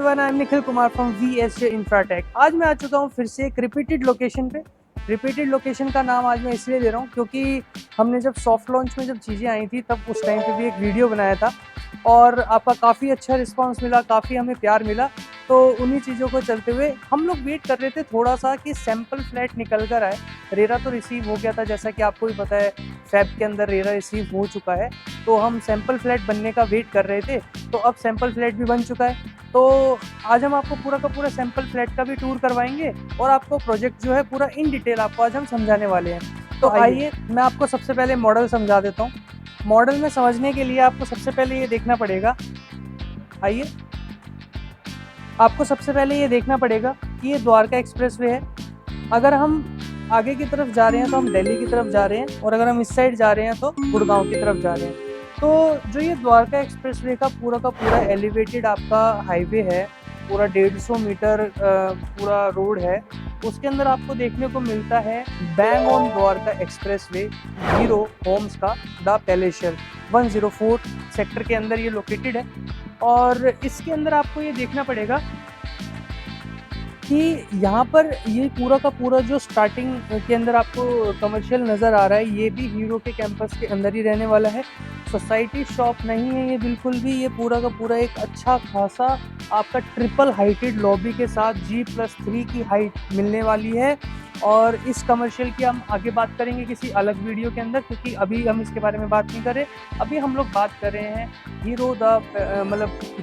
Everyone, I am Nikhil Kumar from VSJ Infratech. आज मैं आ चुका हूँ फिर से एक रिपीटेड लोकेशन पे। रिपीटेड लोकेशन का नाम आज मैं इसलिए दे रहा हूँ क्योंकि हमने जब सॉफ्ट लॉन्च में जब चीज़ें आई थी तब उस टाइम पे भी एक वीडियो बनाया था और आपका काफ़ी अच्छा रिस्पांस मिला, काफ़ी हमें प्यार मिला। तो उन्हीं चीज़ों को चलते हुए हम लोग वेट कर रहे थे थोड़ा सा कि सैम्पल फ्लैट निकल कर आए। रेरा तो रिसीव हो गया था, जैसा कि आपको भी पता है फेब के अंदर रेरा रिसीव हो चुका है। तो हम सैम्पल फ्लैट बनने का वेट कर रहे थे, तो अब सैम्पल फ्लैट भी बन चुका है। तो आज हम आपको पूरा का पूरा सैम्पल फ्लैट का भी टूर करवाएंगे और आपको प्रोजेक्ट जो है पूरा इन डिटेल आपको आज हम समझाने वाले हैं। तो आइए मैं आपको सबसे पहले मॉडल समझा देता हूँ। मॉडल में समझने के लिए आपको सबसे पहले ये देखना पड़ेगा, आइए आपको सबसे पहले ये देखना पड़ेगा कि ये द्वारका एक्सप्रेसवे है। अगर हम आगे की तरफ जा रहे हैं तो हम दिल्ली की तरफ जा रहे हैं, और अगर हम इस साइड जा रहे हैं तो गुड़गांव की तरफ जा रहे हैं। तो जो ये द्वारका एक्सप्रेसवे का पूरा एलिवेटेड आपका हाईवे है, पूरा 150 मीटर पूरा रोड है। उसके अंदर आपको देखने को मिलता है bang on Dwarka expressway, Hero Homes का द पैलेशियल 104 सेक्टर के अंदर ये लोकेटेड है। और इसके अंदर आपको ये देखना पड़ेगा कि यहाँ पर ये पूरा का पूरा जो स्टार्टिंग के अंदर आपको कमर्शियल नज़र आ रहा है, ये भी हीरो के कैंपस के अंदर ही रहने वाला है। सोसाइटी शॉप नहीं है ये बिल्कुल भी, ये पूरा का पूरा एक अच्छा खासा आपका ट्रिपल हाइटेड लॉबी के साथ G+3 की हाइट मिलने वाली है। और इस कमर्शियल की हम आगे बात करेंगे किसी अलग वीडियो के अंदर, क्योंकि अभी हम इसके बारे में बात नहीं कर रहे। अभी हम लोग बात कर रहे हैं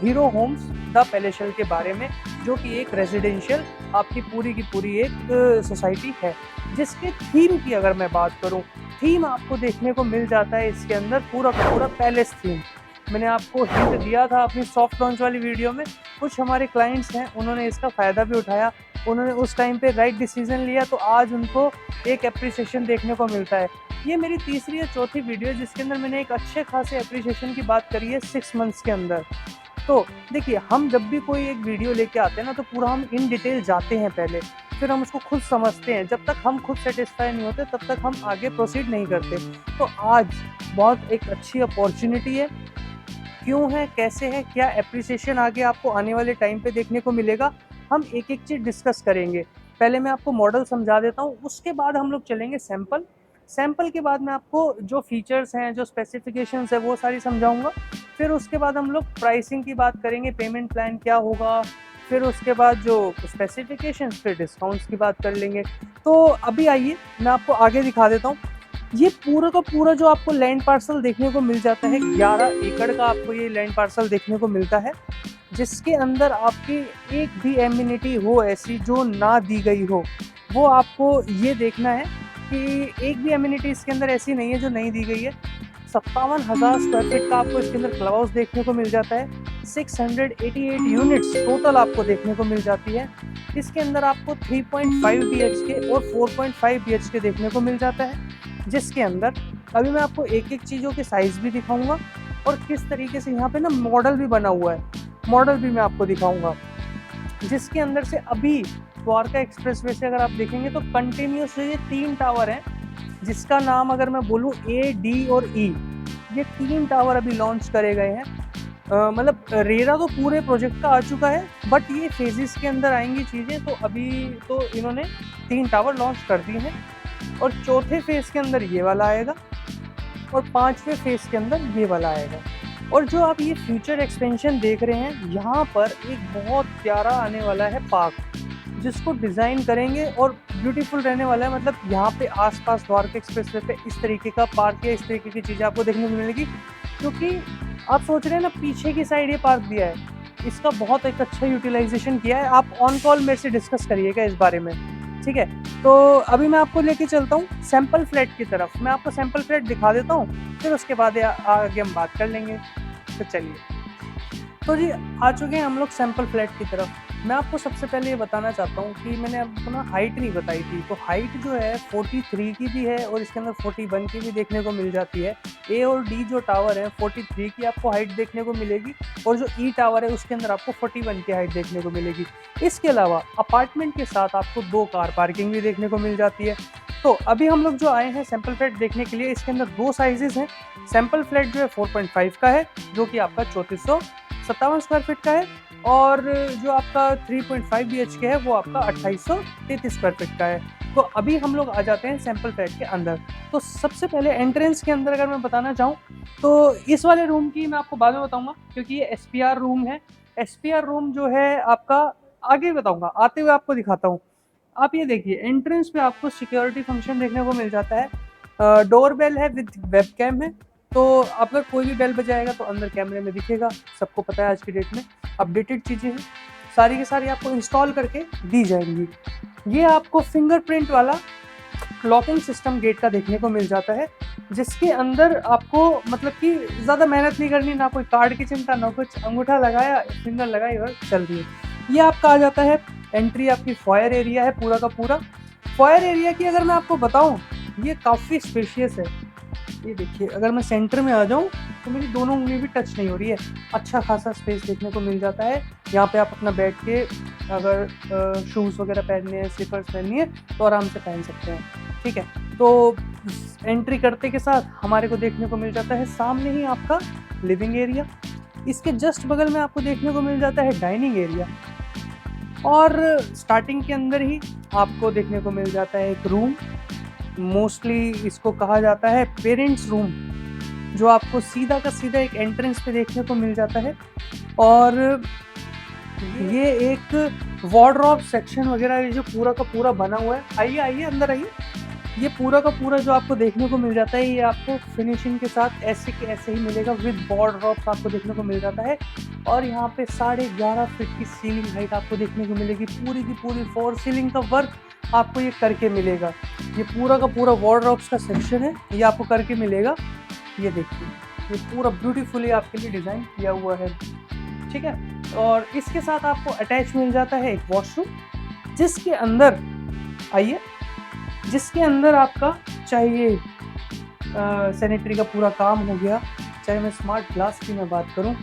हीरो होम्स द पैलेशियल के बारे में, जो कि एक रेजिडेंशियल आपकी पूरी की पूरी एक सोसाइटी है। जिसके थीम की अगर मैं बात करूं, थीम आपको देखने को मिल जाता है इसके अंदर पूरा का पूरा पैलेस थीम। मैंने आपको हिंट दिया था अपनी सॉफ्ट लॉन्च वाली वीडियो में। कुछ हमारे क्लाइंट्स हैं, उन्होंने इसका फ़ायदा भी उठाया, उन्होंने उस टाइम पे राइट डिसीजन लिया, तो आज उनको एक एप्रिसिएशन देखने को मिलता है। ये मेरी तीसरी या चौथी वीडियो जिसके अंदर मैंने एक अच्छे खासे एप्रिसिएशन की बात करी है 6 मंथ्स के अंदर। तो देखिए, हम जब भी कोई एक वीडियो लेके आते हैं ना, तो पूरा हम इन डिटेल जाते हैं पहले, फिर हम उसको खुद समझते हैं। जब तक हम खुद सेटिस्फाई नहीं होते तब तक हम आगे प्रोसीड नहीं करते। तो आज बहुत एक अच्छी अपॉर्चुनिटी है। क्यों है, कैसे है, क्या एप्रिसिएशन आगे आपको आने वाले टाइम पे देखने को मिलेगा, हम एक एक चीज़ डिस्कस करेंगे। पहले मैं आपको मॉडल समझा देता हूँ, उसके बाद हम लोग चलेंगे सैंपल के बाद मैं आपको जो फीचर्स हैं, जो स्पेसिफिकेशंस है, वो सारी समझाऊंगा। फिर उसके बाद हम लोग प्राइसिंग की बात करेंगे, पेमेंट प्लान क्या होगा। फिर उसके बाद जो स्पेसिफिकेशंस, फिर डिस्काउंट्स की बात कर लेंगे। तो अभी आइए मैं आपको आगे दिखा देता हूँ। ये पूरा का पूरा जो आपको लैंड पार्सल देखने को मिल जाता है, 11 एकड़ का आपको ये लैंड पार्सल देखने को मिलता है, जिसके अंदर आपकी एक भी एमिनिटी हो ऐसी जो ना दी गई हो। वो आपको ये देखना है कि एक भी एमिनिटी इसके अंदर ऐसी नहीं है जो नहीं दी गई है। 57,000 स्क्वायर फीट का आपको इसके अंदर क्लब हाउस देखने को मिल जाता है। 688 यूनिट्स टोटल आपको देखने को मिल जाती है। इसके अंदर आपको 3.5 BHK और 4.5 BHK देखने को मिल जाता है। जिसके अंदर अभी मैं आपको एक एक चीज़ों के साइज़ भी दिखाऊंगा और किस तरीके से यहाँ पे ना मॉडल भी बना हुआ है, मॉडल भी मैं आपको दिखाऊंगा। जिसके अंदर से अभी द्वारका एक्सप्रेसवे से अगर आप देखेंगे तो कंटिन्यूस ये 3 टावर हैं, जिसका नाम अगर मैं बोलूँ A, D और E, ये 3 टावर अभी लॉन्च करे गए हैं। मतलब रेरा तो पूरे प्रोजेक्ट का आ चुका है, बट ये फेजेस के अंदर आएंगी चीज़ें। तो अभी तो इन्होंने 3 टावर लॉन्च कर दिए हैं, और चौथे फेज के अंदर ये वाला आएगा, और 5वें फेज के अंदर ये वाला आएगा। और जो आप ये फ्यूचर एक्सपेंशन देख रहे हैं, यहाँ पर एक बहुत प्यारा आने वाला है पार्क, जिसको डिज़ाइन करेंगे और ब्यूटीफुल रहने वाला है। मतलब यहाँ पे आसपास द्वारका एक्सप्रेसवे पे इस तरीके का पार्क या इस तरीके की चीज़ें आपको देखने को मिलेगी। क्योंकि आप सोच रहे हैं ना, पीछे की साइड ये पार्क दिया है, इसका बहुत एक अच्छा यूटिलाइजेशन किया है। आप ऑन कॉल मेरे से डिस्कस करिएगा इस बारे में, ठीक है। तो अभी मैं आपको लेके चलता हूँ सैंपल फ्लैट की तरफ। मैं आपको सैंपल फ्लैट दिखा देता हूँ, फिर उसके बाद आगे हम बात कर लेंगे। तो चलिए, तो जी आ चुके हैं हम लोग सैंपल फ्लैट की तरफ। मैं आपको सबसे पहले ये बताना चाहता हूँ कि मैंने आपको ना हाइट नहीं बताई थी। तो हाइट जो है 43 की भी है, और इसके अंदर 41 की भी देखने को मिल जाती है। A और D जो टावर है 43 की आपको हाइट देखने को मिलेगी, और जो E टावर है उसके अंदर आपको 41 की हाइट देखने को मिलेगी। इसके अलावा अपार्टमेंट के साथ आपको 2 कार पार्किंग भी देखने को मिल जाती है। तो अभी हम लोग जो आए हैं सैंपल फ्लैट देखने के लिए, इसके अंदर 2 साइजेस हैं। सैंपल फ्लैट जो है 4.5 का है, जो कि आपका 3457 स्क्वायर फीट का है, और जो आपका 3.5 BHK है वो आपका 2833 स्क्वायर फीट का है। तो अभी हम लोग आ जाते हैं सैंपल फ्लैट के अंदर। तो सबसे पहले एंट्रेंस के अंदर अगर मैं बताना चाहूँ तो इस वाले रूम की मैं आपको बाद में बताऊंगा, क्योंकि ये SPR रूम है। SPR रूम जो है आपका आगे बताऊंगा, आते हुए आपको दिखाता हूँ। आप ये देखिए, एंट्रेंस पे आपको सिक्योरिटी फंक्शन देखने को मिल जाता है। डोर बेल है विद वेबकैम है, तो अगर कोई भी बेल बजाएगा तो अंदर कैमरे में दिखेगा। सबको पता है आज की डेट में अपडेटेड चीज़ें हैं, सारी की सारी आपको इंस्टॉल करके दी जाएंगी। ये आपको फिंगरप्रिंट वाला लॉकिंग सिस्टम गेट का देखने को मिल जाता है, जिसके अंदर आपको मतलब कि ज़्यादा मेहनत नहीं करनी, ना कोई कार्ड की चिंता, ना कुछ, अंगूठा लगाया, फिंगर लगाई और चल रही है। ये आपका आ जाता है एंट्री, आपकी फायर एरिया है पूरा का पूरा। फायर एरिया की अगर मैं आपको बताऊं, ये काफ़ी स्पेशियस है। ये देखिए, अगर मैं सेंटर में आ जाऊं तो मेरी दोनों उंगली भी टच नहीं हो रही है। अच्छा खासा स्पेस देखने को मिल जाता है। यहाँ पे आप अपना बैठ के अगर शूज़ वगैरह पहनने हैं, स्लीपर्स पहननी है तो आराम से पहन सकते हैं। ठीक है, तो एंट्री करते के साथ हमारे को देखने को मिल जाता है सामने ही आपका लिविंग एरिया। इसके जस्ट बगल में आपको देखने को मिल जाता है डाइनिंग एरिया, और स्टार्टिंग के अंदर ही आपको देखने को मिल जाता है एक रूम। मोस्टली इसको कहा जाता है पेरेंट्स रूम, जो आपको सीधा का सीधा एक एंट्रेंस पे देखने को मिल जाता है। और ये एक वार्डरोब सेक्शन वगैरह ये जो पूरा का पूरा बना हुआ है। आइए आइए अंदर आइए। ये पूरा का पूरा जो आपको देखने को मिल जाता है, ये आपको फिनिशिंग के साथ ऐसे के ऐसे ही मिलेगा, विद वार्डरोब्स आपको देखने को मिल जाता है। और यहाँ पे 11.5 फीट की सीलिंग हाइट आपको देखने को मिलेगी। पूरी की पूरी फॉर सीलिंग का वर्क आपको ये करके मिलेगा। ये पूरा का पूरा वार्डरोब्स का सेक्शन है, ये आपको करके मिलेगा। ये देखिए, ये पूरा ब्यूटीफुली आपके लिए डिज़ाइन किया हुआ है। ठीक है, और इसके साथ आपको अटैच मिल जाता है एक वॉशरूम, जिसके अंदर आइए, जिसके अंदर आपका चाहिए सैनिटरी का पूरा काम हो गया। चाहे मैं स्मार्ट ग्लास की मैं बात करूं,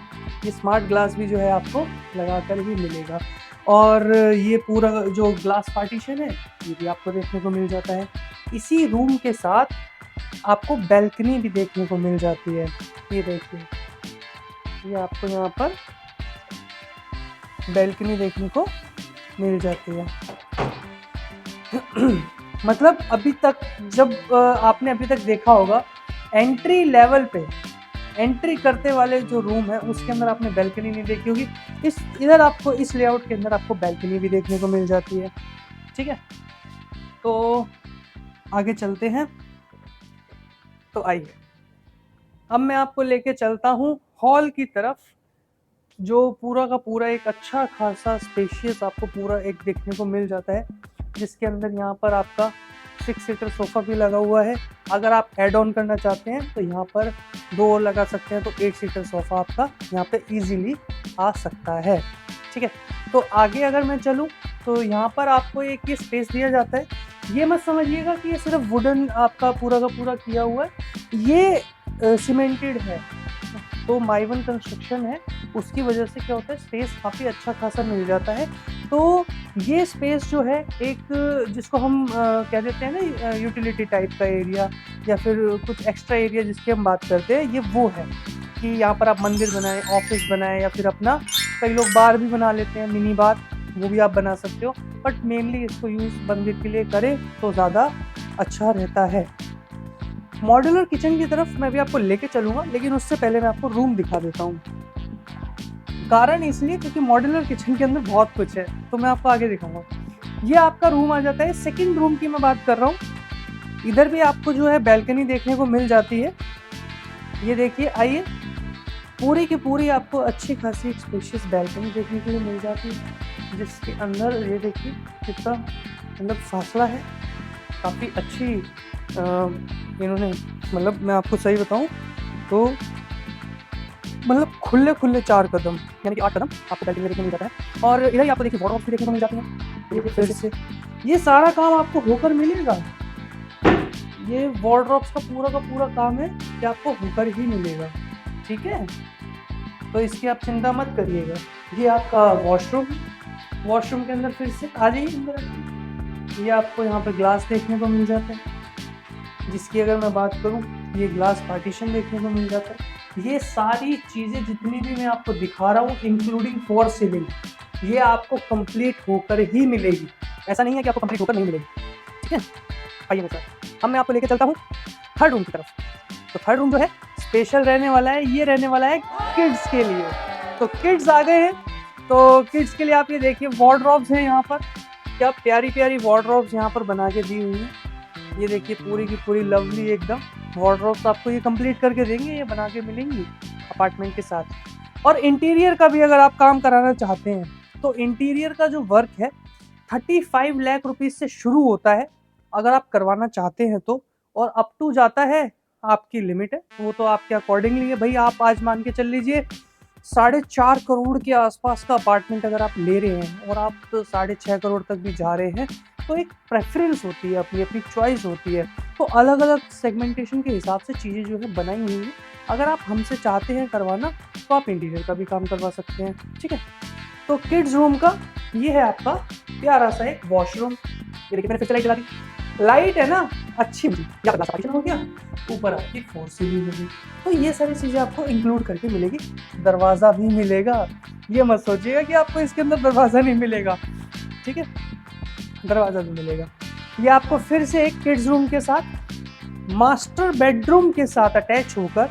ये स्मार्ट ग्लास भी जो है आपको लगा कर ही मिलेगा। और ये पूरा जो ग्लास पार्टीशन है ये भी आपको देखने को मिल जाता है। इसी रूम के साथ आपको बैल्कनी भी देखने को मिल जाती है। ये देखिए, ये आपको यहाँ पर बैल्कनी देखने को मिल जाती है। मतलब अभी तक जब आपने अभी तक देखा होगा एंट्री लेवल पे, एंट्री करते वाले जो रूम है उसके अंदर आपने बैल्कनी नहीं देखी होगी। इस इधर आपको, इस लेआउट के अंदर आपको बैल्कनी भी देखने को मिल जाती है। ठीक है, तो आगे चलते हैं। तो आइए, अब मैं आपको लेके चलता हूँ हॉल की तरफ, जो पूरा का पूरा एक अच्छा खासा स्पेशियस आपको पूरा एक देखने को मिल जाता है, जिसके अंदर यहाँ पर आपका 6 सीटर सोफ़ा भी लगा हुआ है। अगर आप ऐड ऑन करना चाहते हैं तो यहाँ पर 2 और लगा सकते हैं, तो 8 सीटर सोफ़ा आपका यहाँ पे इजीली आ सकता है। ठीक है, तो आगे अगर मैं चलूँ तो यहाँ पर आपको एक ये स्पेस दिया जाता है। ये मत समझिएगा कि ये सिर्फ वुडन आपका पूरा का पूरा किया हुआ है, ये सीमेंटेड है। तो माइवन कंस्ट्रक्शन है, उसकी वजह से क्या होता है, स्पेस काफ़ी अच्छा खासा मिल जाता है। तो ये स्पेस जो है एक, जिसको हम कह देते हैं ना यूटिलिटी टाइप का एरिया, या फिर कुछ एक्स्ट्रा एरिया जिसकी हम बात करते हैं, ये वो है कि यहाँ पर आप मंदिर बनाएं, ऑफिस बनाएं, या फिर अपना, कई लोग बार भी बना लेते हैं, मिनी बार, वो भी आप बना सकते हो। बट मेनली इसको यूज़ मंदिर के लिए करें तो ज़्यादा अच्छा रहता है। मॉड्यूलर किचन की तरफ मैं भी आपको लेके चलूँगा, लेकिन उससे पहले मैं आपको रूम दिखा देता हूँ। कारण इसलिए क्योंकि मॉड्यूलर किचन के अंदर बहुत कुछ है, तो मैं आपको आगे दिखाऊंगा। ये आपका रूम आ जाता है। सेकंड रूम की मैं बात कर रहा हूँ। इधर भी आपको जो है बैल्कनी देखने को मिल जाती है। ये देखिए, आइए, पूरी की पूरी आपको अच्छी खासी स्पेशियस बैल्कनी देखने के लिए मिल जाती है, जिसके अंदर ये देखिए कितना मतलब फासला है। काफ़ी अच्छी इन्होंने, मतलब मैं आपको सही बताऊँ तो मतलब खुले खुले 4 कदम, यानी कि 8 कदम आपको बैल्कनी देखने को मिल जाता है। और इधर ही आपको देखिए वार्डरोब्स भी देखने को मिल जाती हैं। फिर से ये सारा काम आपको होकर मिलेगा। ये वार्डरोब्स का पूरा काम है कि आपको होकर ही मिलेगा। ठीक है, तो इसकी आप चिंता मत करिएगा। ये आपका वॉशरूम, वॉशरूम के अंदर फिर से आ जाइए अंदर। ये आपको यहाँ पर ग्लास देखने को मिल जाता है, जिसकी अगर मैं बात करूँ, ये ग्लास पार्टीशन देखने को मिल जाता है। ये सारी चीज़ें जितनी भी मैं आपको दिखा रहा हूँ इंक्लूडिंग फॉर सीलिंग, ये आपको कंप्लीट होकर ही मिलेगी। ऐसा नहीं है कि आपको कंप्लीट होकर नहीं मिलेगी। ठीक है, आइए मेरे साथ, अब मैं आपको लेके चलता हूँ थर्ड रूम की तरफ। तो थर्ड रूम जो है स्पेशल रहने वाला है, ये रहने वाला है किड्स के लिए। तो किड्स आ गए हैं, तो किड्स के लिए आप ये देखिए वार्डरोब्स हैं यहाँ पर, क्या प्यारी प्यारी वार्डरोब्स यहाँ पर बना के दी हुई हैं। ये देखिए पूरी की पूरी लवली एकदम वार्डरोब्स आपको ये कंप्लीट करके देंगे, ये बना के मिलेंगी अपार्टमेंट के साथ। और इंटीरियर का भी अगर आप काम कराना चाहते हैं तो इंटीरियर का जो वर्क है 35 लाख रुपीज़ से शुरू होता है अगर आप करवाना चाहते हैं तो, और अप टू जाता है, आपकी लिमिट है, वो तो आपके अकॉर्डिंगली है भाई। आप आज मान के चल लीजिए 4.5 करोड़ के आसपास का अपार्टमेंट अगर आप ले रहे हैं और आप तो 6.5 करोड़ तक भी जा रहे हैं, तो एक प्रेफरेंस होती है, अपनी अपनी चॉइस होती है। तो अलग अलग सेगमेंटेशन के हिसाब से चीज़ें जो है बनाई हुई हैं। अगर आप हमसे चाहते हैं करवाना तो आप इंटीरियर का भी काम करवा सकते हैं। ठीक है, तो किड्स रूम का ये है आपका प्यारा सा एक वॉशरूम। ये देखिए मैंने फिर से लाइट जला दी, लाइट है ना अच्छी, यहाँ ग्लास पार्टीशन हो गया, ऊपर आपकी फॉर सीलिंग होगी। तो ये सारी चीज़ें आपको इंक्लूड करके मिलेगी। दरवाज़ा भी मिलेगा, ये मत सोचिएगा कि आपको इसके अंदर दरवाज़ा नहीं मिलेगा। ठीक है, दरवाज़ा भी मिलेगा। ये आपको फिर से एक किड्स रूम के साथ मास्टर बेडरूम के साथ अटैच होकर,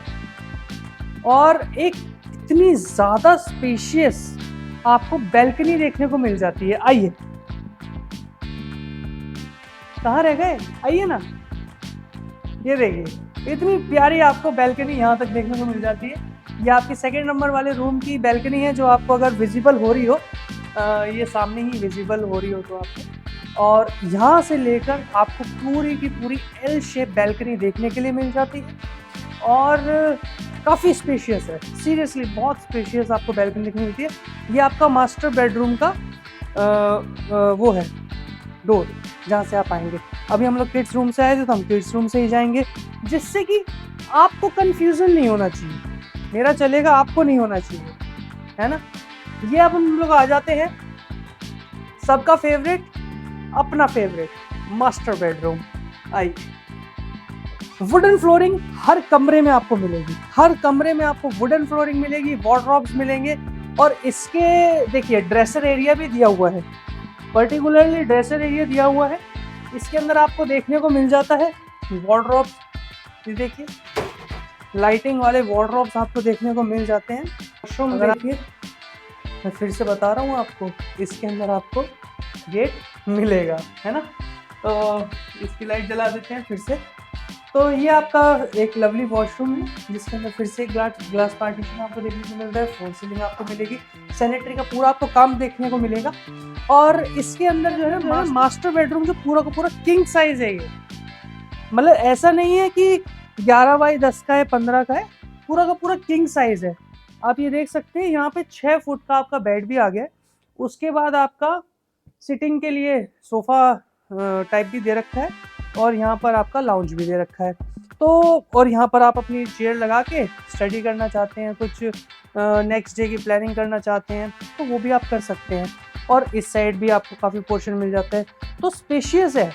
और एक इतनी ज़्यादा स्पेशियस आपको बैल्कनी देखने को मिल जाती है। आइए, कहाँ रह गए, आइए ना, ये देखिए इतनी प्यारी आपको बैल्कनी यहाँ तक देखने को मिल जाती है। ये आपकी सेकंड नंबर वाले रूम की बैल्कनी है, जो आपको अगर विजिबल हो रही हो, ये सामने ही विजिबल हो रही हो तो आपको, और यहाँ से लेकर आपको पूरी की पूरी एल शेप बैल्कनी देखने के लिए मिल जाती है, और काफ़ी स्पेशियस है, सीरियसली बहुत स्पेशियस आपको बैल्कनी देखने मिलती है। ये आपका मास्टर बेडरूम का वो है डोर, जहाँ से आप आएंगे। अभी हम लोग किड्स रूम से आए थे तो हम किड्स रूम से ही जाएंगे, जिससे कि आपको कंफ्यूजन नहीं होना चाहिए। मेरा चलेगा, आपको नहीं होना चाहिए, है ना। ये अब हम लोग आ जाते हैं सबका फेवरेट, अपना फेवरेट मास्टर बेडरूम। आइए, वुडन फ्लोरिंग हर कमरे में आपको मिलेगी, हर कमरे में आपको वुडन फ्लोरिंग मिलेगी, वार्डरोब्स मिलेंगे, और इसके देखिए ड्रेसर एरिया भी दिया हुआ है, पर्टिकुलरली ड्रेसर एरिया दिया हुआ है। इसके अंदर आपको देखने को मिल जाता है वार्डरोब्स, ये देखिए लाइटिंग वाले वार्डरोब्स आपको देखने को मिल जाते हैं। वॉशरूम देखिए, मैं फिर से बता रहा हूँ आपको, इसके अंदर आपको गेट मिलेगा, है ना। तो इसकी लाइट जला देते हैं फिर से। तो ये आपका एक लवली वॉशरूम है, जिसके अंदर फिर से ग्लास पार्टीशन आपको देखने को मिल रहा है, फॉल सीलिंग आपको मिलेगी, सैनिटरी का पूरा आपको काम देखने को मिलेगा। और इसके अंदर जो है ना मास्टर बेडरूम जो पूरा का पूरा किंग साइज है, ये मतलब ऐसा नहीं है कि 11 बाई 10 का है, 15 का है, पूरा का पूरा किंग साइज है। आप ये देख सकते हैं यहाँ पे 6 फुट का आपका बेड भी आ गया है। उसके बाद आपका सिटिंग के लिए सोफा टाइप भी दे रखा है, और यहाँ पर आपका लाउंज भी दे रखा है। तो और यहाँ पर आप अपनी चेयर लगा के स्टडी करना चाहते हैं, कुछ नेक्स्ट डे की प्लानिंग करना चाहते हैं, तो वो भी आप कर सकते हैं। और इस साइड भी आपको काफ़ी पोर्शन मिल जाता है। तो स्पेशियस है,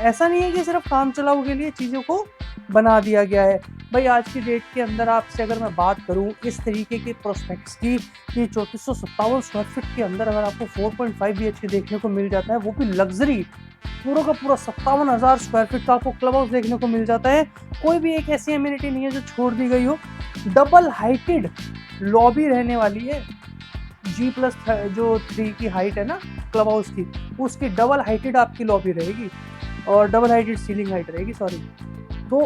ऐसा नहीं है कि सिर्फ काम चलाओ के लिए चीज़ों को बना दिया गया है। भाई आज की डेट के अंदर आपसे अगर मैं बात करूं इस तरीके के प्रोस्पेक्ट्स की, कि 3457 स्क्वायर फीट के अंदर अगर आपको 4.5 BHK देखने को मिल जाता है, वो भी लग्जरी, पूरा का पूरा 57,000 स्क्वायर फीट का आपको क्लब हाउस देखने को मिल जाता है। कोई भी एक ऐसी एमिनिटी नहीं है जो छोड़ दी गई हो। डबल हाइटेड लॉबी रहने वाली है, G+ जो 3 की हाइट है ना क्लब हाउस की, उसकी डबल हाइटेड आपकी लॉबी रहेगी, और डबल हाइटेड सीलिंग हाइट रहेगी, सॉरी। तो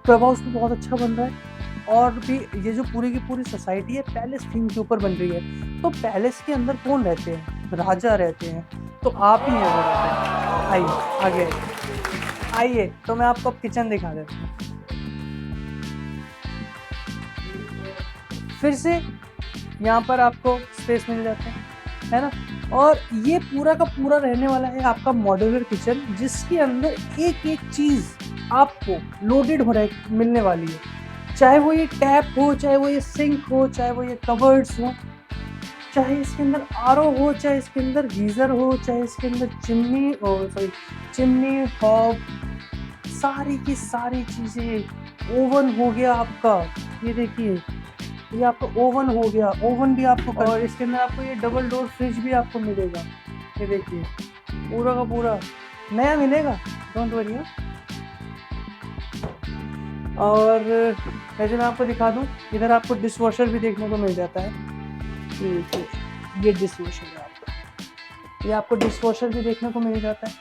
क्लब हाउस भी बहुत अच्छा बन रहा है। और भी ये जो पूरी की पूरी सोसाइटी है पैलेस थीम के ऊपर बन रही है। तो पैलेस के अंदर कौन रहते हैं, राजा रहते हैं, तो आप ही हैं वो रहते हैं। आइए आगे आइए, तो मैं आपको अब किचन दिखा देता हूँ। फिर से यहाँ पर आपको स्पेस मिल जाता है ना। और ये पूरा का पूरा रहने वाला है आपका मॉड्यूलर किचन, जिसके अंदर एक एक चीज़ आपको लोडेड हो रहा मिलने वाली है। चाहे वो ये टैप हो, चाहे वो ये सिंक हो, चाहे वो ये कबर्ड्स हो, चाहे इसके अंदर आरओ हो, चाहे इसके अंदर गीज़र हो, चाहे इसके अंदर चिमनी हॉब, सारी की सारी चीज़ें। ओवन हो गया आपका, ये देखिए ये आपका ओवन हो गया, ओवन भी आपको और इसके अंदर आपको ये डबल डोर फ्रिज भी आपको मिलेगा। ये देखिए पूरा का पूरा नया मिलेगा, डोंट वरी। और वैसे मैं आपको दिखा दूं, इधर आपको डिश वॉशर भी देखने को मिल जाता है। ये डिश वॉशर है आपका, ये आपको डिश वॉशर भी देखने को मिल जाता है,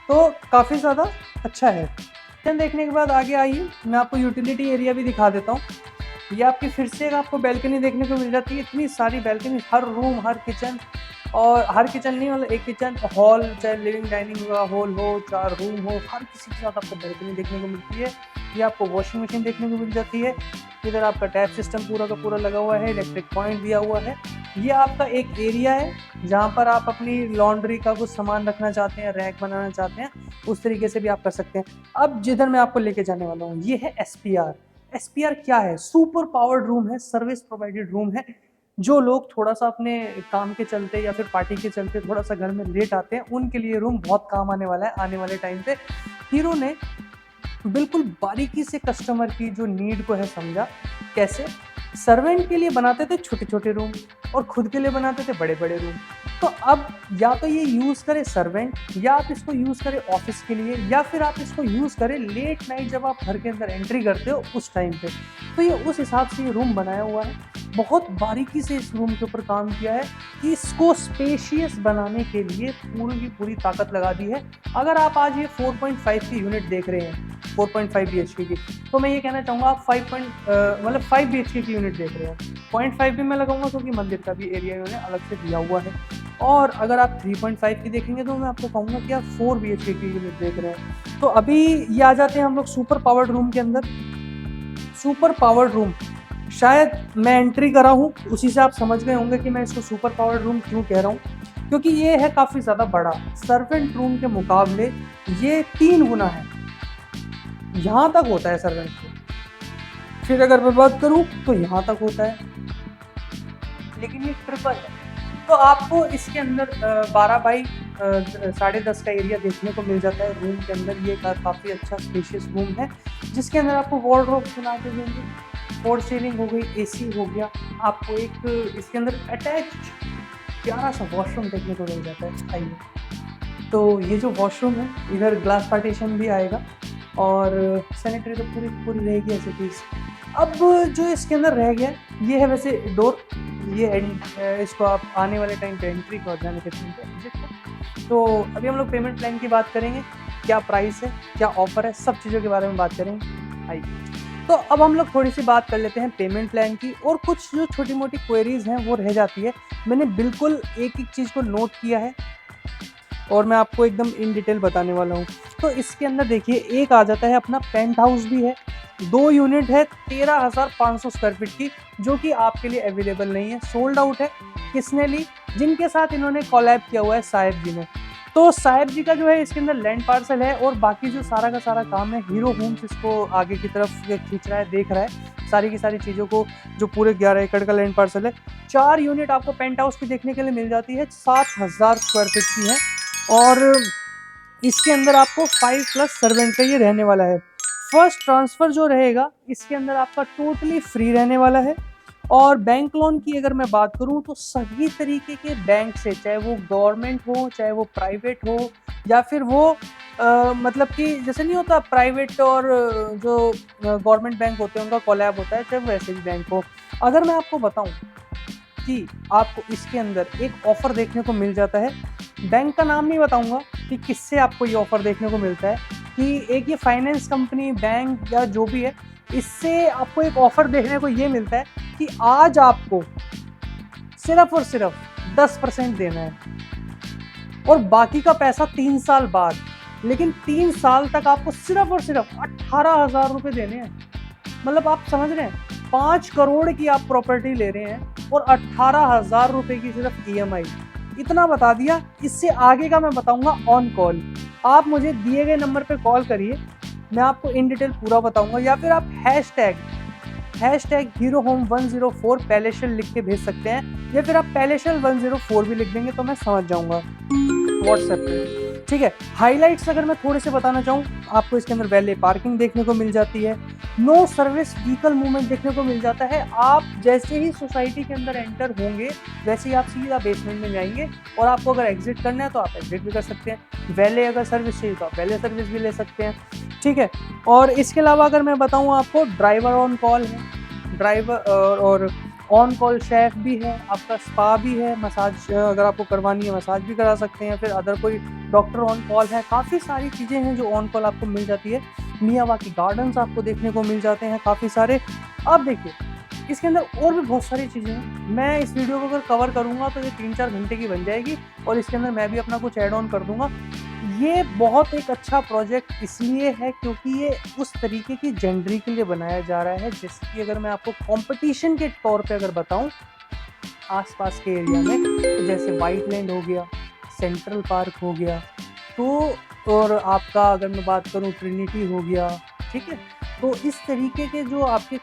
तो काफ़ी ज़्यादा अच्छा है। किचन देखने के बाद आगे आइए, मैं आपको यूटिलिटी एरिया भी दिखा देता हूँ। ये आपकी फिर से आपको बैल्कनी देखने को मिल जाती है, इतनी सारी बैल्कनी, हर रूम, हर किचन, और हर किचन नहीं मतलब एक किचन हॉल, चाहे लिविंग डाइनिंग का हॉल हो, 4 रूम हो, हर किसी के साथ आपको बैल्कनी देखने को मिलती है। ये आपको वॉशिंग मशीन देखने को मिल जाती है। इधर आपका टैप सिस्टम पूरा का पूरा लगा हुआ है, इलेक्ट्रिक पॉइंट दिया हुआ है। ये आपका एक एरिया है जहाँ पर आप अपनी लॉन्ड्री का कुछ सामान रखना चाहते हैं, रैक बनाना चाहते हैं, उस तरीके से भी आप कर सकते हैं। अब जिधर मैं आपको लेके जाने वाला हूँ ये है SPR। SPR क्या है? सुपर पावर्ड रूम है, सर्विस प्रोवाइडेड रूम है। जो लोग थोड़ा सा अपने काम के चलते या फिर पार्टी के चलते थोड़ा सा घर में लेट आते हैं, उनके लिए रूम बहुत काम आने वाला है आने वाले टाइम पे। हीरो ने बिल्कुल बारीकी से कस्टमर की जो नीड को है समझा। कैसे? सर्वेंट के लिए बनाते थे छोटे छोटे रूम और खुद के लिए बनाते थे बड़े बड़े रूम। तो अब या तो ये यूज़ करे सर्वेंट, या आप इसको यूज़ करें ऑफिस के लिए, या फिर आप इसको यूज़ करें लेट नाइट जब आप घर के अंदर एंट्री करते हो उस टाइम पे। तो ये उस हिसाब से ये रूम बनाया हुआ है। बहुत बारीकी से इस रूम के ऊपर काम किया है कि इसको स्पेशियस बनाने के लिए पूरी की पूरी ताकत लगा दी है। अगर आप आज ये 4.5 की यूनिट देख रहे हैं, 4.5 BHK की, तो मैं ये कहना चाहूँगा आप 5 BHK की यूनिट देख रहे हैं। 0.5 भी मैं लगाऊंगा क्योंकि मंदिर का भी एरिया इन्होंने अलग से दिया हुआ है। और अगर आप 3.5 की देखेंगे तो मैं आपको कहूँगा कि आप 4 BHK की यूनिट देख रहे हैं। तो अभी ये आ जाते हैं हम लोग सुपर पावर्ड रूम के अंदर। सुपर पावर्ड रूम शायद मैं एंट्री करा हूँ उसी से आप समझ गए होंगे कि मैं इसको सुपर पावर्ड रूम क्यों कह रहा हूँ, क्योंकि ये है काफ़ी ज़्यादा बड़ा। सर्वेंट रूम के मुकाबले ये 3 गुना है, यहाँ तक होता है सर्वेंट रूम। फिर अगर मैं बात करूँ तो यहाँ तक होता है, लेकिन ये ट्रिपल है। तो आपको इसके अंदर 12 बाई 10.5 का एरिया देखने को मिल जाता है रूम के अंदर। ये काफ़ी अच्छा स्पेशियस रूम है जिसके अंदर आपको वॉर्डरोब बना के देंगे, फोर सीलिंग हो गई, AC हो गया। आपको एक इसके अंदर अटैच प्यारा सा वॉशरूम देखने को मिल जाता है। आइए, तो ये जो वॉशरूम है इधर ग्लास पार्टीशन भी आएगा और सैनिटरी तो पूरी रहेगी ऐसे चीज़। अब जो इसके अंदर रह गया ये है वैसे डोर, ये इसको आप आने वाले टाइम पे एंट्री को और जाने के टाइम पे एग्जिट को। तो अभी हम लोग पेमेंट प्लान की बात करेंगे, क्या प्राइस है, क्या ऑफर है, सब चीज़ों के बारे में बात करेंगे। आइए, तो अब हम लोग थोड़ी सी बात कर लेते हैं पेमेंट प्लान की, और कुछ जो छोटी मोटी क्वेरीज हैं वो रह जाती है। मैंने बिल्कुल एक एक चीज़ को नोट किया है और मैं आपको एकदम इन डिटेल बताने वाला हूँ। तो इसके अंदर देखिए एक आ जाता है अपना पेंट हाउस भी है, 2 यूनिट है 13,500 स्क्वायर फीट की, जो कि आपके लिए अवेलेबल नहीं है, सोल्ड आउट है। किसने ली? जिनके साथ इन्होंने कोलैब किया हुआ है, साहिब जी ने। तो साहिब जी का जो है इसके अंदर लैंड पार्सल है, और बाकी जो सारा का सारा काम है हीरो होम्स इसको आगे की तरफ खींच रहा है, देख रहा है सारी की सारी चीज़ों को। जो पूरे 11 एकड़ का लैंड पार्सल है, 4 यूनिट आपको पेंट हाउस की देखने के लिए मिल जाती है, 7,000 स्क्वायर फीट की है। और इसके अंदर आपको 5+ सर्वेंट का ये रहने वाला है। फर्स्ट ट्रांसफ़र जो रहेगा इसके अंदर आपका टोटली फ्री रहने वाला है। और बैंक लोन की अगर मैं बात करूं तो सभी तरीके के बैंक से, चाहे वो गवर्नमेंट हो, चाहे वो प्राइवेट हो, या फिर वो मतलब कि जैसे नहीं होता प्राइवेट और जो गवर्नमेंट बैंक होते हैं उनका कोलैब होता है, चाहे वैसे भी बैंक हो। अगर मैं आपको बताऊं कि आपको इसके अंदर एक ऑफ़र देखने को मिल जाता है, बैंक का नाम नहीं बताऊंगा कि किससे आपको ये ऑफ़र देखने को मिलता है, कि एक ये फाइनेंस कंपनी, बैंक या जो भी है, इससे आपको एक ऑफ़र देखने को ये मिलता है कि आज आपको सिर्फ और सिर्फ 10% देना है और बाकी का पैसा 3 साल बाद। लेकिन 3 साल तक आपको सिर्फ और सिर्फ 18,000 रुपये देने हैं। मतलब आप समझ रहे हैं, 5 करोड़ की आप प्रॉपर्टी ले रहे हैं और 18,000 रुपये की सिर्फ EMI। इतना बता दिया, इससे आगे का मैं बताऊंगा ऑन कॉल। आप मुझे दिए गए नंबर पे कॉल करिए, मैं आपको इन डिटेल पूरा बताऊंगा, या फिर आप हैशटैग हीरो होम 104 पैलेशल लिख के भेज सकते हैं, या फिर आप पैलेशल 104 भी लिख देंगे तो मैं समझ जाऊंगा व्हाट्सएप पे। ठीक है। हाइलाइट्स अगर मैं थोड़े से बताना चाहूँ, आपको इसके अंदर वैले पार्किंग देखने को मिल जाती है, नो सर्विस व्हीकल मूवमेंट देखने को मिल जाता है। आप जैसे ही सोसाइटी के अंदर एंटर होंगे वैसे ही आप सीधा बेसमेंट में जाएंगे, और आपको अगर एग्जिट करना है तो आप एग्जिट भी कर सकते हैं। वैले अगर सर्विस चाहिए तो आप वैले सर्विस भी ले सकते हैं, ठीक है। और इसके अलावा अगर मैं बताऊँ आपको, ड्राइवर ऑन कॉल है, ड्राइवर और ऑन कॉल शेफ भी है, आपका स्पा भी है, मसाज अगर आपको करवानी है मसाज भी करा सकते हैं, फिर अदर कोई डॉक्टर ऑन कॉल है, काफ़ी सारी चीज़ें हैं जो ऑन कॉल आपको मिल जाती है। मियावाकी गार्डन्स आपको देखने को मिल जाते हैं काफ़ी सारे। अब देखिए इसके अंदर और भी बहुत सारी चीज़ें हैं, मैं इस वीडियो को अगर कवर करूँगा तो ये 3-4 घंटे की बन जाएगी, और इसके अंदर मैं भी अपना कुछ ऐड ऑन कर दूँगा। ये बहुत एक अच्छा प्रोजेक्ट इसलिए है क्योंकि ये उस तरीके की जेंडरी के लिए बनाया जा रहा है जिसकी अगर मैं आपको कंपटीशन के तौर पे अगर बताऊं आसपास के एरिया में, तो जैसे वाइट लैंड हो गया, सेंट्रल पार्क हो गया, तो और आपका अगर मैं बात करूं ट्रिनिटी हो गया, ठीक है। तो इस तरीके के जो आपके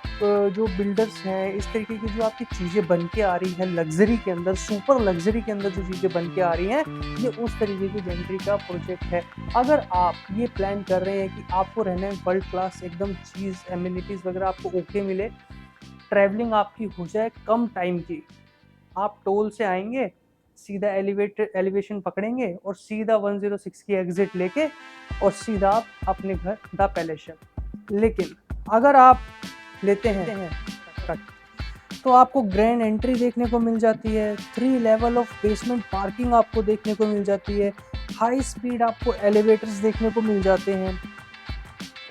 जो बिल्डर्स हैं, इस तरीके की जो आपकी चीज़ें बन के आ रही है लग्जरी के अंदर, सुपर लग्जरी के अंदर जो चीज़ें बन के आ रही हैं, ये उस तरीके की जेंट्री का प्रोजेक्ट है। अगर आप ये प्लान कर रहे हैं कि आपको रहना है वर्ल्ड क्लास एकदम चीज़, एमिनिटीज़ वगैरह आपको ओके मिले, ट्रैवलिंग आपकी हो जाए कम टाइम की, आप टोल से आएंगे, सीधा एलिवेशन पकड़ेंगे और सीधा 106 की एग्जिट लेके और सीधा आप अपने घर द पैलेशियन। लेकिन अगर आप लेते हैं कट, तो आपको ग्रैंड एंट्री देखने को मिल जाती है, 3 लेवल ऑफ बेसमेंट पार्किंग आपको देखने को मिल जाती है, हाई स्पीड आपको एलिवेटर्स देखने को मिल जाते हैं।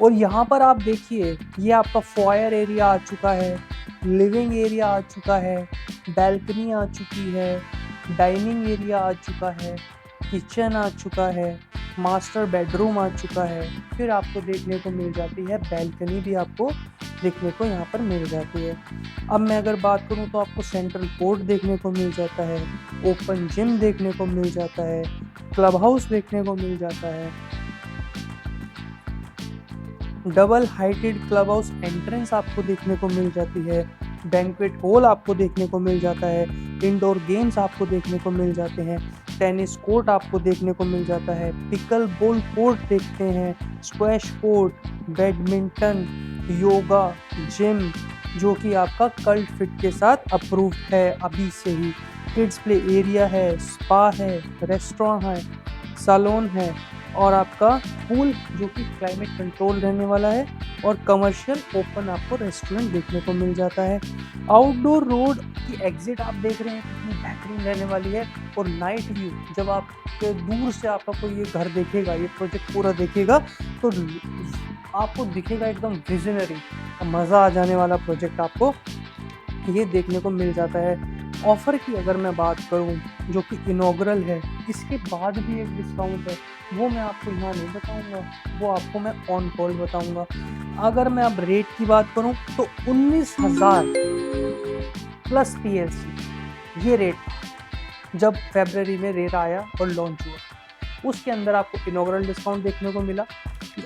और यहाँ पर आप देखिए ये आपका फॉयर एरिया आ चुका है, लिविंग एरिया आ चुका है, बैल्कनी आ चुकी है, डाइनिंग एरिया आ चुका है, किचन आ चुका है, मास्टर बेडरूम आ चुका है, फिर आपको देखने को मिल जाती है बैल्कनी भी आपको देखने को यहाँ पर मिल जाती है। अब मैं अगर बात करूँ तो आपको सेंट्रल कोर्ट देखने को मिल जाता है, ओपन जिम देखने को मिल जाता है, क्लब हाउस देखने को मिल जाता है, double heighted club house entrance आपको देखने को मिल जाती है, बैंक्वेट हॉल आपको देखने को मिल जाता है, इंडोर गेम्स आपको देखने को मिल जाते हैं, टेनिस कोर्ट आपको देखने को मिल जाता है, पिकल बॉल कोर्ट देखते हैं, squash court, badminton, yoga, gym जो कि आपका कल्ट फिट के साथ अप्रूव्ड है अभी से ही, किड्स प्ले एरिया है, स्पा है, रेस्टोरेंट है, सैलून है, और आपका पूल जो कि क्लाइमेट कंट्रोल रहने वाला है, और कमर्शियल ओपन आपको रेस्टोरेंट देखने को मिल जाता है। आउटडोर रोड की एग्जिट आप देख रहे हैं कितनी बेहतरीन रहने वाली है, और नाइट व्यू जब आप दूर से आपका कोई ये घर देखेगा, ये प्रोजेक्ट पूरा देखेगा, तो आपको दिखेगा एकदम विजनरी, मज़ा आ जाने वाला प्रोजेक्ट आपको ये देखने को मिल जाता है। ऑफ़र की अगर मैं बात करूं जो कि इनॉग्रल है, इसके बाद भी एक डिस्काउंट है, वो मैं आपको यहाँ नहीं बताऊंगा, वो आपको मैं ऑन कॉल बताऊंगा। अगर मैं अब रेट की बात करूं तो 19,000 प्लस PLC ये रेट जब फरवरी में रेट आया और लॉन्च हुआ, उसके अंदर आपको इनॉग्रल डिस्काउंट देखने को मिला।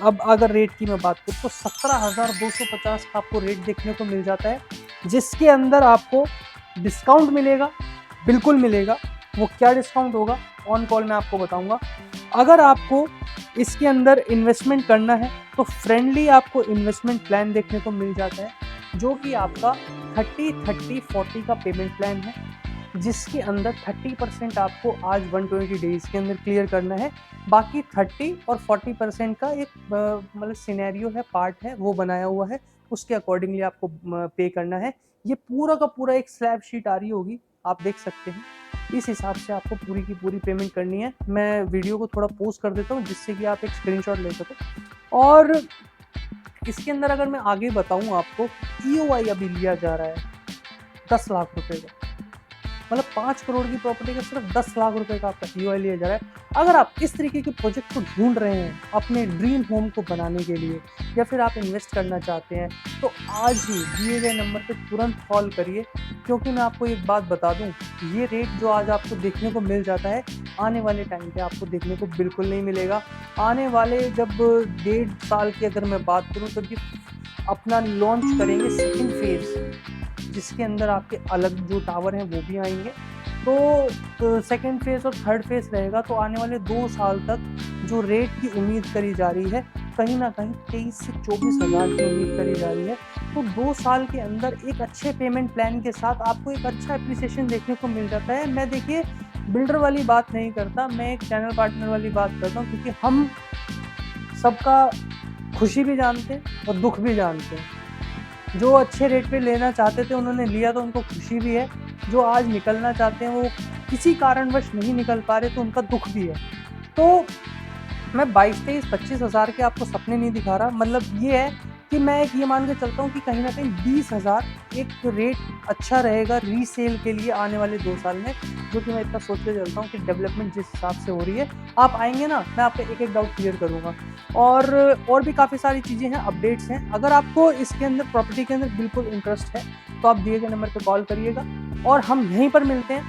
अब अगर रेट की मैं बात करूँ तो 17,250 का आपको रेट देखने को मिल जाता है, जिसके अंदर आपको डिस्काउंट मिलेगा, बिल्कुल मिलेगा। वो क्या डिस्काउंट होगा ऑन कॉल मैं आपको बताऊंगा। अगर आपको इसके अंदर इन्वेस्टमेंट करना है तो फ्रेंडली आपको इन्वेस्टमेंट प्लान देखने को मिल जाता है, जो कि आपका 30-30-40 का पेमेंट प्लान है, जिसके अंदर 30% आपको आज 120 डेज के अंदर क्लियर करना है, बाकी 30 और 40% का एक मतलब सिनेरियो है, पार्ट है, वो बनाया हुआ है, उसके अकॉर्डिंगली आपको पे करना है। ये पूरा का पूरा एक स्लैब शीट आ रही होगी, आप देख सकते हैं, इस हिसाब से आपको पूरी की पूरी पेमेंट करनी है। मैं वीडियो को थोड़ा पोस्ट कर देता हूँ जिससे कि आप एक स्क्रीनशॉट ले सको। और इसके अंदर अगर मैं आगे बताऊँ आपको, EOI अभी लिया जा रहा है 10 लाख रुपए का, मतलब 5 करोड़ की प्रॉपर्टी का सिर्फ 10 लाख रुपए का आपका EOI लिया जा रहा है। अगर आप इस तरीके के प्रोजेक्ट को ढूंढ रहे हैं अपने ड्रीम होम को बनाने के लिए, या फिर आप इन्वेस्ट करना चाहते हैं, तो आज ही दिए गए नंबर पे तुरंत कॉल करिए, क्योंकि मैं आपको एक बात बता दूं, ये रेट जो आज आपको देखने को मिल जाता है, आने वाले टाइम पे आपको देखने को बिल्कुल नहीं मिलेगा। आने वाले जब 1.5 साल की अगर मैं बात करूँ तो अपना लॉन्च करेंगे सेकेंड फेज़, जिसके अंदर आपके अलग जो टावर हैं वो भी आएंगे। तो सेकेंड फेज़ और थर्ड फेज़ रहेगा, तो आने वाले 2 साल तक जो रेट की उम्मीद करी जा रही है कहीं ना कहीं 23 से 24 हज़ार की उम्मीद करी जा रही है। तो 2 साल के अंदर एक अच्छे पेमेंट प्लान के साथ आपको एक अच्छा एप्रिसिएशन देखने को मिल जाता है। मैं देखिए बिल्डर वाली बात नहीं करता, मैं एक चैनल पार्टनर वाली बात करता हूँ, क्योंकि हम सबका खुशी भी जानते हैं और दुख भी जानते हैं। जो अच्छे रेट पे लेना चाहते थे उन्होंने लिया तो उनको खुशी भी है, जो आज निकलना चाहते हैं वो किसी कारणवश नहीं निकल पा रहे तो उनका दुख भी है। तो मैं 22, 23, 25 हज़ार के आपको सपने नहीं दिखा रहा, मतलब ये है कि मैं एक ये मान के चलता हूँ कि कहीं ना कहीं 20,000 एक रेट अच्छा रहेगा रीसेल के लिए आने वाले 2 साल में, जो कि मैं इतना सोच के चलता हूँ कि डेवलपमेंट जिस हिसाब से हो रही है। आप आएंगे ना, मैं आपका एक एक डाउट क्लियर करूँगा, और भी काफ़ी सारी चीज़ें हैं, अपडेट्स हैं। अगर आपको इसके अंदर प्रॉपर्टी के अंदर बिल्कुल इंटरेस्ट है तो आप दिए गए नंबर पर कॉल करिएगा और हम यहीं पर मिलते हैं,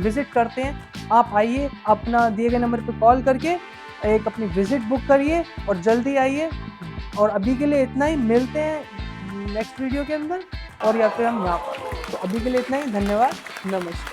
विजिट करते हैं। आप आइए, अपना दिए गए नंबर पर कॉल करके एक अपनी विजिट बुक करिए और जल्दी आइए। और अभी के लिए इतना ही, मिलते हैं नेक्स्ट वीडियो के अंदर और या फिर हम यहाँ पर। तो अभी के लिए इतना ही, धन्यवाद, नमस्कार।